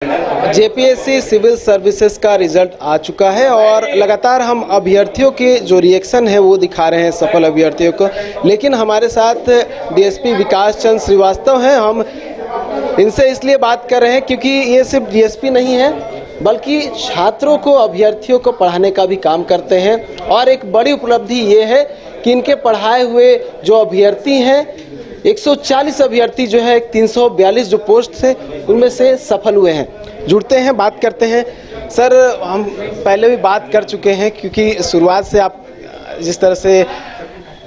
JPSC civil services का result आ चुका है और लगातार हम अभ्यर्थियों के जो रिएक्शन है वो दिखा रहे हैं सफल अभ्यर्थियों को। लेकिन हमारे साथ डीएसपी विकास चंद्र श्रीवास्तव हैं। हम इनसे इसलिए बात कर रहे हैं क्योंकि ये सिर्फ डीएसपी नहीं है बल्कि छात्रों को अभ्यर्थियों को पढ़ाने का भी काम करते हैं। और एक बड़ी उपलब्धि ये है कि इनके पढ़ाए हुए जो अभ्यर्थी हैं 140 अभ्यर्थी जो है 342 जो पोस्ट थे उनमें से सफल हुए हैं। जुड़ते हैं, बात करते हैं। सर, हम पहले भी बात कर चुके हैं क्योंकि शुरुआत से आप जिस तरह से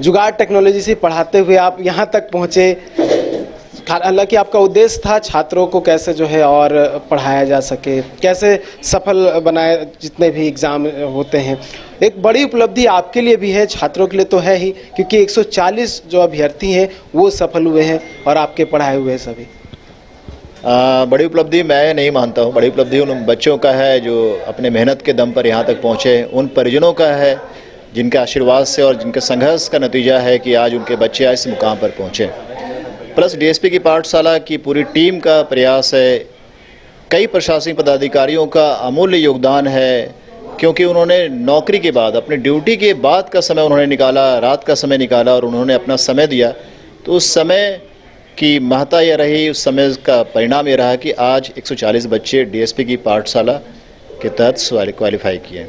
जुगाड़ टेक्नोलॉजी से पढ़ाते हुए आप यहाँ तक पहुँचे, हालांकि आपका उद्देश्य था छात्रों को कैसे जो है और पढ़ाया जा सके, कैसे सफल बनाए जितने भी एग्ज़ाम होते हैं। एक बड़ी उपलब्धि आपके लिए भी है, छात्रों के लिए तो है ही, क्योंकि 140 जो अभ्यर्थी हैं वो सफल हुए हैं और आपके पढ़ाए हुए सभी। बड़ी उपलब्धि मैं नहीं मानता हूँ। बड़ी उपलब्धि उन बच्चों का है जो अपने मेहनत के दम पर यहाँ तक पहुँचे, उन परिजनों का है जिनके आशीर्वाद से और जिनके संघर्ष का नतीजा है कि आज उनके बच्चे आज इस मुकाम पर पहुँचे। प्लस डीएसपी की पाठशाला की पूरी टीम का प्रयास है, कई प्रशासनिक पदाधिकारियों का अमूल्य योगदान है, क्योंकि उन्होंने नौकरी के बाद अपनी ड्यूटी के बाद का समय उन्होंने निकाला, रात का समय निकाला और उन्होंने अपना समय दिया। तो उस समय की महत्ता यह रही, उस समय का परिणाम ये रहा कि आज 140 बच्चे डीएसपी की पाठशाला के तहत क्वालिफाई किए।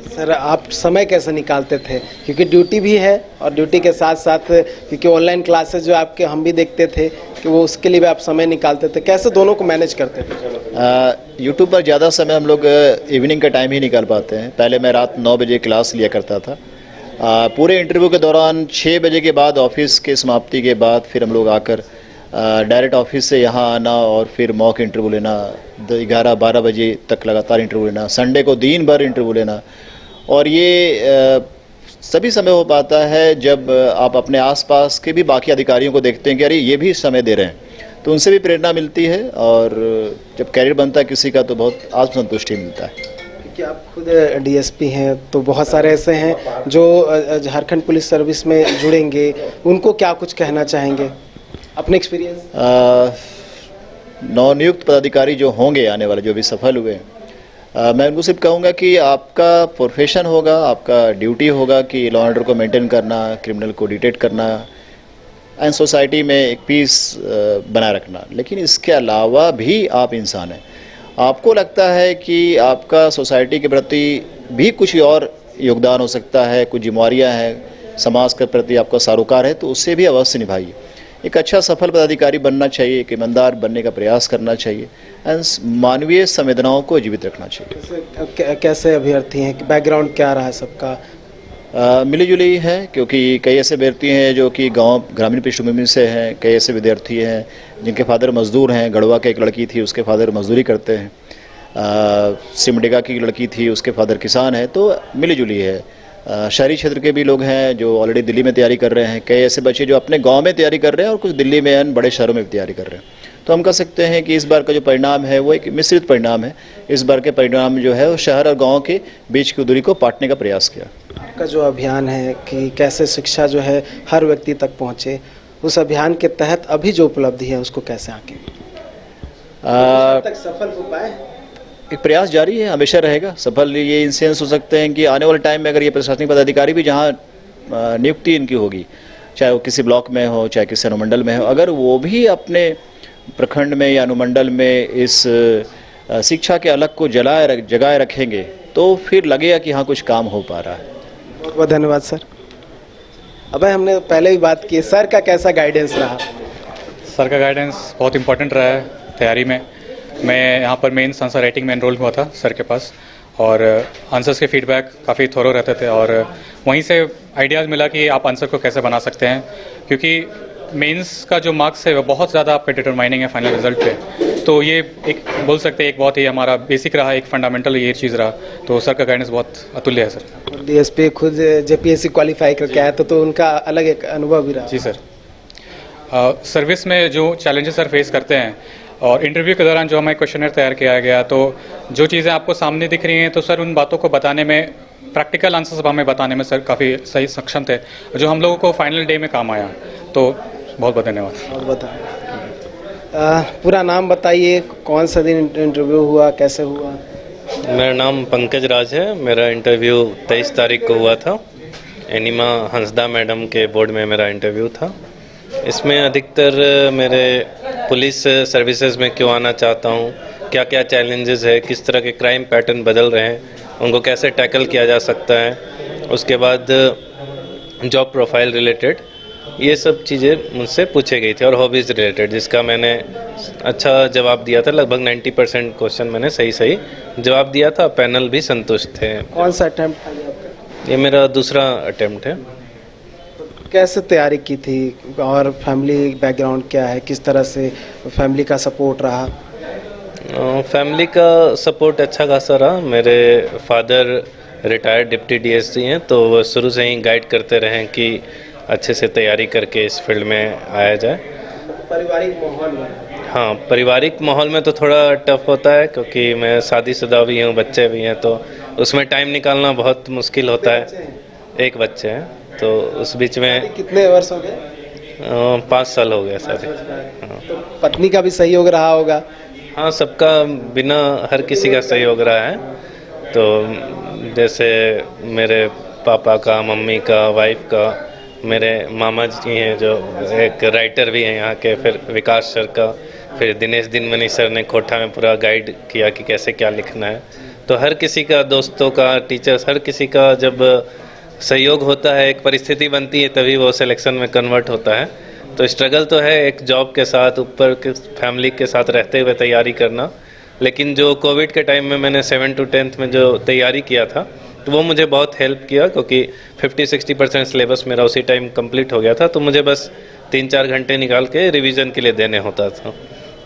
सर, आप समय कैसे निकालते थे, क्योंकि ड्यूटी भी है और ड्यूटी के साथ साथ क्योंकि ऑनलाइन क्लासेस जो आपके हम भी देखते थे कि वो उसके लिए भी आप समय निकालते थे, कैसे दोनों को मैनेज करते थे? यूट्यूब पर ज़्यादा समय हम लोग इवनिंग का टाइम ही निकाल पाते हैं। पहले मैं रात 9 बजे क्लास लिया करता था। पूरे इंटरव्यू के दौरान 6 बजे के बाद ऑफिस के समाप्ति के बाद फिर हम लोग आकर डायरेक्ट ऑफिस से यहाँ आना और फिर मॉक इंटरव्यू लेना, 11-12 बजे तक लगातार इंटरव्यू लेना, संडे को दिन भर इंटरव्यू लेना। और ये सभी समय हो पाता है जब आप अपने आसपास के भी बाकी अधिकारियों को देखते हैं कि अरे ये भी समय दे रहे हैं, तो उनसे भी प्रेरणा मिलती है और जब कैरियर बनता है किसी का तो बहुत आत्मसंतुष्टि मिलता है। क्योंकि आप खुद डीएसपी हैं तो बहुत सारे ऐसे हैं जो झारखंड पुलिस सर्विस में जुड़ेंगे, उनको क्या कुछ कहना चाहेंगे अपने एक्सपीरियंस? नवनियुक्त पदाधिकारी जो होंगे आने वाले, जो भी सफल हुए, मैं उनको सिर्फ कहूँगा कि आपका प्रोफेशन होगा, आपका ड्यूटी होगा कि लॉ एंड ऑर्डर को मेंटेन करना, क्रिमिनल को डिटेक्ट करना एंड सोसाइटी में एक पीस बनाए रखना। लेकिन इसके अलावा भी आप इंसान हैं। आपको लगता है कि आपका सोसाइटी के प्रति भी कुछ और योगदान हो सकता है, कुछ जिम्मेवारियाँ हैं, समाज के प्रति आपका सरोकार है, तो उससे भी अवश्य निभाइए। एक अच्छा सफल पदाधिकारी बनना चाहिए, एक ईमानदार बनने का प्रयास करना चाहिए एंड मानवीय संवेदनाओं को जीवित रखना चाहिए। कैसे अभ्यर्थी हैं, बैकग्राउंड क्या रहा है सबका? मिली जुली है, क्योंकि कई ऐसे अभ्यर्थी हैं जो कि गांव ग्रामीण पृष्ठभूमि से हैं, कई ऐसे विद्यार्थी हैं जिनके फादर मजदूर हैं। गढ़वा की एक लड़की थी, उसके फादर मजदूरी करते हैं। सिमडेगा की लड़की थी, उसके फादर किसान हैं। तो मिली जुली है। शहरी क्षेत्र के भी लोग हैं जो ऑलरेडी दिल्ली में तैयारी कर रहे हैं, कई ऐसे बच्चे जो अपने गांव में तैयारी कर रहे हैं और कुछ दिल्ली में अन्य बड़े शहरों में भी तैयारी कर रहे हैं। तो हम कह सकते हैं कि इस बार का जो परिणाम है वो एक मिश्रित परिणाम है। इस बार के परिणाम जो है वो शहर और गांव के बीच की दूरी को पाटने का प्रयास किया। आपका जो अभियान है कि कैसे शिक्षा जो है हर व्यक्ति तक पहुँचे, उस अभियान के तहत अभी जो उपलब्धि है उसको कैसे आगे तक सफल हो पाए? एक प्रयास जारी है, हमेशा रहेगा। सफल ये इंसेंस हो सकते हैं कि आने वाले टाइम में अगर ये प्रशासनिक पदाधिकारी भी जहाँ नियुक्ति इनकी होगी, चाहे वो किसी ब्लॉक में हो, चाहे किसी अनुमंडल में हो, अगर वो भी अपने प्रखंड में या अनुमंडल में इस शिक्षा के अलग को जगाए रखेंगे तो फिर लगेगा कि हाँ कुछ काम हो पा रहा है। बहुत बहुत धन्यवाद सर। अब हमने पहले भी बात की, सर का कैसा गाइडेंस रहा? सर का गाइडेंस बहुत इंपॉर्टेंट रहा है तैयारी में। मैं यहाँ पर मेंस आंसर राइटिंग में एनरोल हुआ था सर के पास और आंसर्स के फीडबैक काफ़ी थोरो रहते थे और वहीं से आइडियाज़ मिला कि आप आंसर को कैसे बना सकते हैं, क्योंकि मेंस का जो मार्क्स है वो बहुत ज़्यादा आपके डिटरमाइनिंग है फाइनल रिजल्ट पे। तो ये एक बोल सकते हैं एक बहुत ही हमारा बेसिक रहा, एक फंडामेंटल ये चीज़ रहा। तो सर का गाइडेंस बहुत अतुल्य है सर। डीएसपी खुद जेपीएससी क्वालिफाई करके आया तो उनका अलग एक अनुभव भी रहा। जी सर। सर्विस में जो चैलेंजेस सर फेस करते हैं और इंटरव्यू के दौरान जो हमें क्वेश्चनर तैयार किया गया, तो जो चीज़ें आपको सामने दिख रही हैं तो सर उन बातों को बताने में, प्रैक्टिकल आंसर्स हमें बताने में सर काफ़ी सही सक्षम थे, जो हम लोगों को फाइनल डे में काम आया। तो बहुत बहुत धन्यवाद। बहुत पूरा नाम बताइए, कौन सा दिन इंटरव्यू हुआ, कैसे हुआ? मेरा नाम पंकज राज है। मेरा इंटरव्यू 23 तारीख को हुआ था। एनिमा हंसदा मैडम के बोर्ड में मेरा इंटरव्यू था। इसमें अधिकतर मेरे पुलिस सर्विसेज में क्यों आना चाहता हूँ, क्या क्या चैलेंजेस है, किस तरह के क्राइम पैटर्न बदल रहे हैं, उनको कैसे टैकल किया जा सकता है, उसके बाद जॉब प्रोफाइल रिलेटेड ये सब चीज़ें मुझसे पूछे गई थी, और हॉबीज़ रिलेटेड जिसका मैंने अच्छा जवाब दिया था। लगभग 90% क्वेश्चन मैंने सही जवाब दिया था। पैनल भी संतुष्ट थे। कौन सा अटेम्प्ट था ये आपका? ये मेरा दूसरा अटेम्प्ट है। कैसे तैयारी की थी और फैमिली बैकग्राउंड क्या है, किस तरह से फैमिली का सपोर्ट रहा? फैमिली का सपोर्ट अच्छा खासा रहा। मेरे फादर रिटायर्ड डिप्टी डीएसपी हैं, तो वो शुरू से ही गाइड करते रहे कि अच्छे से तैयारी करके इस फील्ड में आया जाए। पारिवारिक माहौल में? हाँ, पारिवारिक माहौल में तो थोड़ा टफ होता है, क्योंकि मैं शादीशुदा भी हूँ, बच्चे भी हैं, तो उसमें टाइम निकालना बहुत मुश्किल होता है। एक बच्चे हैं, तो उस बीच में कितने वर्ष हो गए? 5 साल हो गए शादी। हाँ। तो पत्नी का भी सहयोग रहा होगा? हाँ, सबका बिना हर किसी का सहयोग रहा है। तो जैसे मेरे पापा का, मम्मी का, वाइफ का, मेरे मामा जी हैं जो एक राइटर भी हैं यहाँ के, फिर विकास सर का, फिर दिनेश दिनमणि सर ने कोठा में पूरा गाइड किया कि कैसे क्या लिखना है। तो हर किसी का, दोस्तों का, टीचर्स, हर किसी का जब सहयोग होता है, एक परिस्थिति बनती है, तभी वो सिलेक्शन में कन्वर्ट होता है। तो स्ट्रगल तो है एक जॉब के साथ, ऊपर के फैमिली के साथ रहते हुए तैयारी करना। लेकिन जो कोविड के टाइम में मैंने 7 to 10th में जो तैयारी किया था, तो वो मुझे बहुत हेल्प किया, क्योंकि 50-60% सिलेबस मेरा उसी टाइम कंप्लीट हो गया था। तो मुझे बस 3-4 घंटे निकाल के रिवीजन के लिए देने होता था।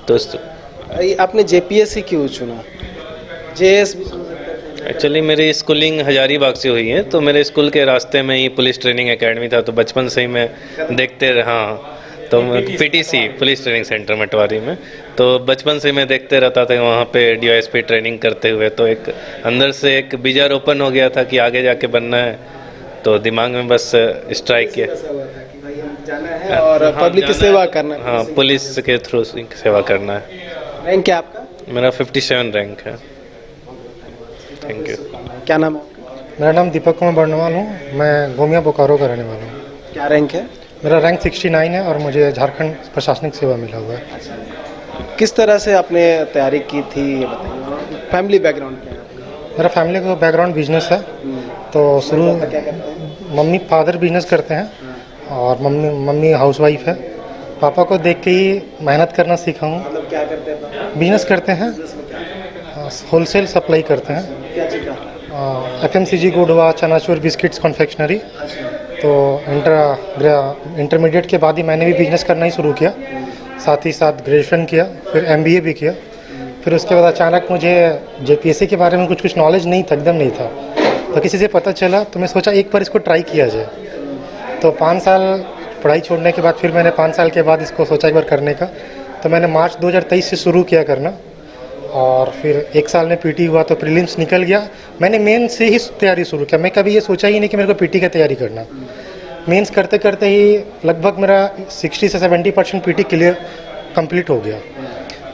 तो आपने जेपीएससी क्यों चुना? जेएस भी? एक्चुअली मेरी स्कूलिंग हजारीबाग से हुई है, तो मेरे स्कूल के रास्ते में ही पुलिस ट्रेनिंग एकेडमी था, तो बचपन से ही मैं देखते रहा। तो पीटीसी पुलिस ट्रेनिंग सेंटर मटवारी में, तो बचपन से मैं देखते रहता था वहाँ पे डीवाईएसपी ट्रेनिंग करते हुए। तो एक अंदर से एक बीजर ओपन हो गया था कि आगे जाके बनना है, तो दिमाग में बस स्ट्राइक किया और पब्लिक की सेवा करना। हाँ, पुलिस के थ्रू सेवा करना है। रैंक क्या आपका? मेरा 57 रैंक है। Thank you. क्या नाम है? मेरा नाम दीपक कुमार बर्नवाल हूँ। मैं गोमिया बोकारो का रहने वाला हूँ। क्या रैंक है? मेरा रैंक 69 है और मुझे झारखंड प्रशासनिक सेवा मिला हुआ है। किस तरह से आपने तैयारी की थी ये बताइए? फैमिली बैकग्राउंड क्या है? मेरा फैमिली का बैकग्राउंड बिजनेस है। तो शुरू क्या करते हैं? मम्मी फादर बिजनेस करते हैं और मम्मी हाउसवाइफ है। पापा को देख के ही मेहनत करना सीखा हूँ। मतलब क्या करते हैं? बिजनेस करते हैं, होलसेल सप्लाई करते हैं। क्या चीज़ का? FMCG गुड हुआ, चनाचूर, बिस्किट्स, कॉन्फेक्शनरी। तो इंटरमीडिएट के बाद ही मैंने भी बिजनेस करना ही शुरू किया, साथ ही साथ ग्रेजुएशन किया, फिर MBA भी किया। फिर उसके बाद अचानक मुझे JPSC के बारे में कुछ नॉलेज नहीं था, एकदम नहीं था। तो किसी से पता चला, तो मैं सोचा एक बार इसको ट्राई किया जाए। तो 5 साल पढ़ाई छोड़ने के बाद फिर मैंने 5 साल के बाद इसको सोचा एक बार करने का। तो मैंने मार्च 2023 से शुरू किया करना, और फिर 1 साल में PT हुआ तो प्रीलिम्स निकल गया। मैंने मेन से ही तैयारी शुरू किया। मैं कभी ये सोचा ही नहीं कि मेरे को PT का तैयारी करना। मेंस करते करते ही लगभग मेरा 60 से 70% PT क्लियर कंप्लीट हो गया।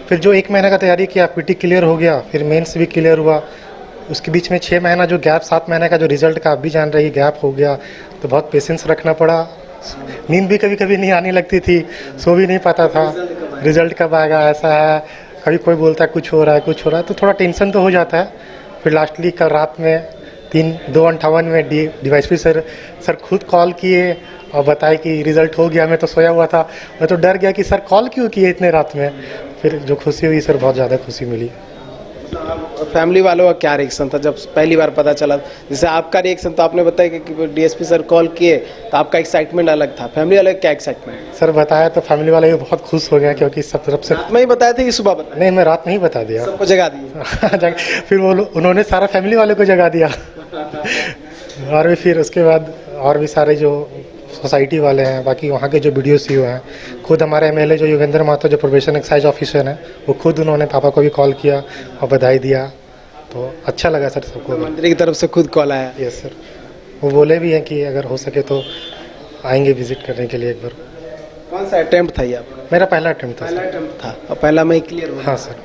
फिर जो 1 महीना का तैयारी किया, PT क्लियर हो गया, फिर मेंस भी क्लियर हुआ। उसके बीच में 6 महीना जो गैप, 7 महीने का जो रिजल्ट का आप भी जान रही गैप हो गया, तो बहुत पेशेंस रखना पड़ा। नींद भी कभी कभी नहीं आने लगती थी, सो भी नहीं पाता था, रिजल्ट कब आएगा, ऐसा है। कभी कोई बोलता है कुछ हो रहा है, तो थोड़ा टेंशन तो हो जाता है। फिर लास्टली कल रात में 2:58 में डीवाईएसपी सर खुद कॉल किए और बताए कि रिज़ल्ट हो गया। मैं तो सोया हुआ था, मैं तो डर गया कि सर कॉल क्यों किए इतने रात में। फिर जो खुशी हुई सर, बहुत ज़्यादा खुशी मिली। फैमिली वालों का क्या रिएक्शन था जब पहली बार पता चला? जैसे आपका रिएक्शन तो आपने बताया कि DSP सर कॉल किए तो आपका एक्साइटमेंट अलग था, फैमिली वाले क्या एक्साइटमेंट? सर बताया तो फैमिली वाले भी बहुत खुश हो गए, क्योंकि सब तरफ से। मैं ही बताया था कि सुबह बताया? नहीं, मैं रात में ही बता दिया, सबको जगा दिया। फिर उन्होंने सारा फैमिली वाले को जगा दिया। और भी फिर उसके बाद और भी सारे जो सोसाइटी वाले हैं, बाकी वहाँ के जो BDO हैं, खुद हमारे MLA जो योगेंद्र महतो जो प्रोबेशन एक्साइज ऑफिसर हैं, वो खुद उन्होंने पापा को भी कॉल किया और बधाई दिया। तो अच्छा लगा सर सबको। मंत्री की तरफ से खुद कॉल आया? यस सर, वो बोले भी हैं कि अगर हो सके तो आएंगे विजिट करने के लिए एक बार। कौन सा अटेम्प्ट था ये आपका? मेरा पहला अटेम्प्ट था पहला सर। अटेम्प्ट था और पहला में ही क्लियर हुआ। हाँ सर।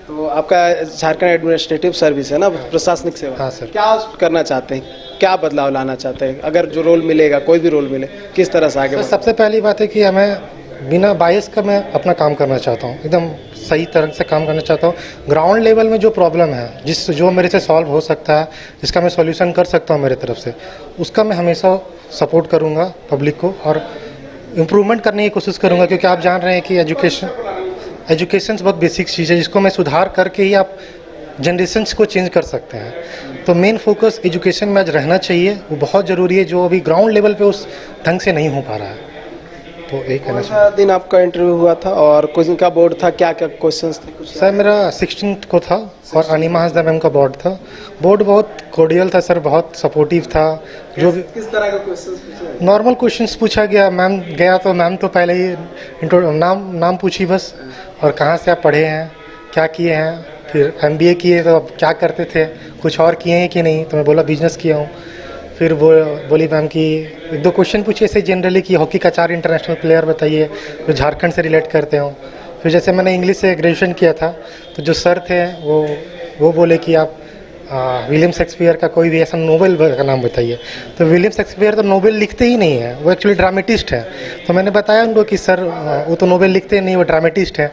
तो आपका झारखंड एडमिनिस्ट्रेटिव सर्विस है ना, प्रशासनिक सेवा। हाँ सर। क्या करना चाहते हैं, क्या बदलाव लाना चाहते हैं? अगर जो रोल मिलेगा, कोई भी रोल मिले, किस तरह से आगे सर बढ़ें? सबसे पहली बात है कि हमें बिना बायस का मैं अपना काम करना चाहता हूँ, एकदम सही तरह से काम करना चाहता हूँ। ग्राउंड लेवल में जो प्रॉब्लम है, जो मेरे से सॉल्व हो सकता है, जिसका मैं सॉल्यूशन कर सकता हूँ मेरे तरफ से, उसका मैं हमेशा सपोर्ट करूँगा पब्लिक को और इम्प्रूवमेंट करने की कोशिश करूँगा। क्योंकि आप जान रहे हैं कि एजुकेशन बहुत बेसिक चीज़ है, जिसको मैं सुधार करके ही आप जनरेशन्स को चेंज कर सकते हैं। तो मेन फोकस एजुकेशन में आज रहना चाहिए, वो बहुत ज़रूरी है, जो अभी ग्राउंड लेवल पे उस ढंग से नहीं हो पा रहा है। तो यही कहना चाहिए। कौन सा दिन आपका इंटरव्यू हुआ था और कोचिंग का बोर्ड था, क्या क्या क्वेश्चंस थे? कुछ सर मेरा 16 को था और अनिमा हंसदा मैम का बोर्ड था। बोर्ड बहुत कोर्डियल था सर, बहुत सपोर्टिव था। जो भी किस तरह का क्वेश्चंस पूछे? नॉर्मल क्वेश्चंस पूछा गया। मैम गया तो मैम तो पहले ही नाम पूछी बस, और कहाँ से आप पढ़े हैं, क्या किए हैं, फिर MBA किए तो अब क्या करते थे, कुछ और किए हैं कि नहीं, तो मैं बोला बिजनेस किया हूँ। फिर वो बोली मैम कि एक दो क्वेश्चन पूछे ऐसे जनरली कि हॉकी का 4 इंटरनेशनल प्लेयर बताइए जो झारखंड से रिलेट करते हो। फिर जैसे मैंने इंग्लिश से ग्रेजुएशन किया था, तो जो सर थे वो बोले कि आप विलियम शेक्सपियर का कोई भी ऐसा नोबेल का नाम बताइए। तो विलियम शेक्सपियर तो नोबेल लिखते ही नहीं है, वो एक्चुअली ड्रामेटिस्ट है। तो मैंने बताया उनको कि सर वो तो नोबेल लिखते ही नहीं, वो ड्रामेटिस्ट है।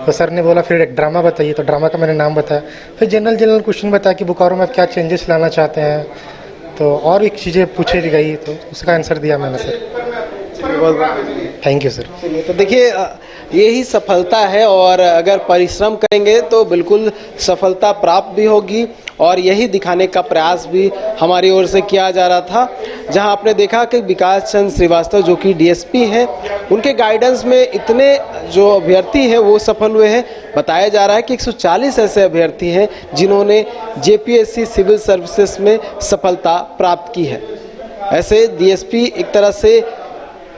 तो सर ने बोला फिर एक ड्रामा बताइए, तो ड्रामा का मैंने नाम बताया। फिर जनरल क्वेश्चन बताया कि बोकारो में आप क्या चेंजेस लाना चाहते हैं, तो और एक चीज़ें पूछी गई, तो उसका आंसर दिया मैंने सर। Thank you sir. तो देखिए यही सफलता है, और अगर परिश्रम करेंगे तो बिल्कुल सफलता प्राप्त भी होगी, और यही दिखाने का प्रयास भी हमारी ओर से किया जा रहा था। जहां आपने देखा कि विकास चंद्र श्रीवास्तव जो कि DSP हैं, उनके गाइडेंस में इतने जो अभ्यर्थी हैं वो सफल हुए हैं। बताया जा रहा है कि 140 ऐसे अभ्यर्थी हैं जिन्होंने JPSC सिविल सर्विसेज में सफलता प्राप्त की है। ऐसे DSP एक तरह से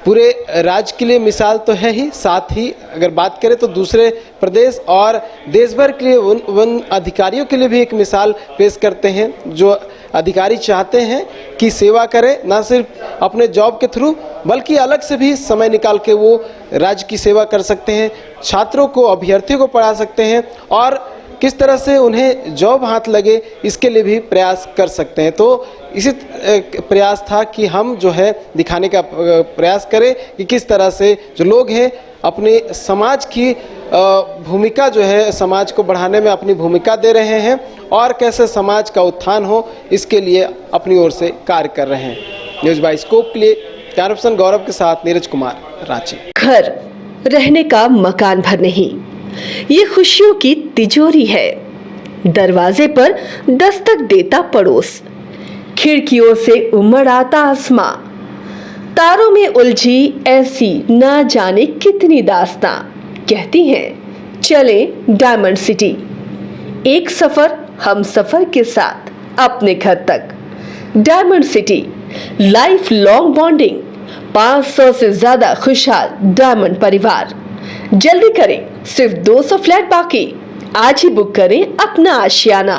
पूरे राज्य के लिए मिसाल तो है ही, साथ ही अगर बात करें तो दूसरे प्रदेश और देश भर के लिए उन अधिकारियों के लिए भी एक मिसाल पेश करते हैं। जो अधिकारी चाहते हैं कि सेवा करें, ना सिर्फ अपने जॉब के थ्रू बल्कि अलग से भी समय निकाल के वो राज्य की सेवा कर सकते हैं, छात्रों को, अभ्यर्थियों को पढ़ा सकते हैं, और किस तरह से उन्हें जॉब हाथ लगे इसके लिए भी प्रयास कर सकते हैं। तो इसी प्रयास था कि हम जो है दिखाने का प्रयास करें कि किस तरह से जो लोग हैं अपने समाज की भूमिका जो है, समाज को बढ़ाने में अपनी भूमिका दे रहे हैं, और कैसे समाज का उत्थान हो इसके लिए अपनी ओर से कार्य कर रहे हैं। न्यूज़ बाय स्कोप के लिए कैमरा पर्सन गौरव के साथ नीरज कुमार, रांची। घर रहने का मकान भर नहीं, ये खुशियों की तिजोरी है। दरवाजे पर दस्तक देता पड़ोस, खिड़कियों से उमड़ आता आसमां, तारों में उलझी ऐसी ना जाने कितनी दास्तां। कहती हैं चले डायमंड सिटी, एक सफर हम सफर के साथ अपने घर तक। Diamond city, life long bonding, 500 से ज्यादा खुशहाल डायमंड परिवार। जल्दी करें, सिर्फ 200 फ्लैट बाकी। आज ही बुक करें अपना आशियाना।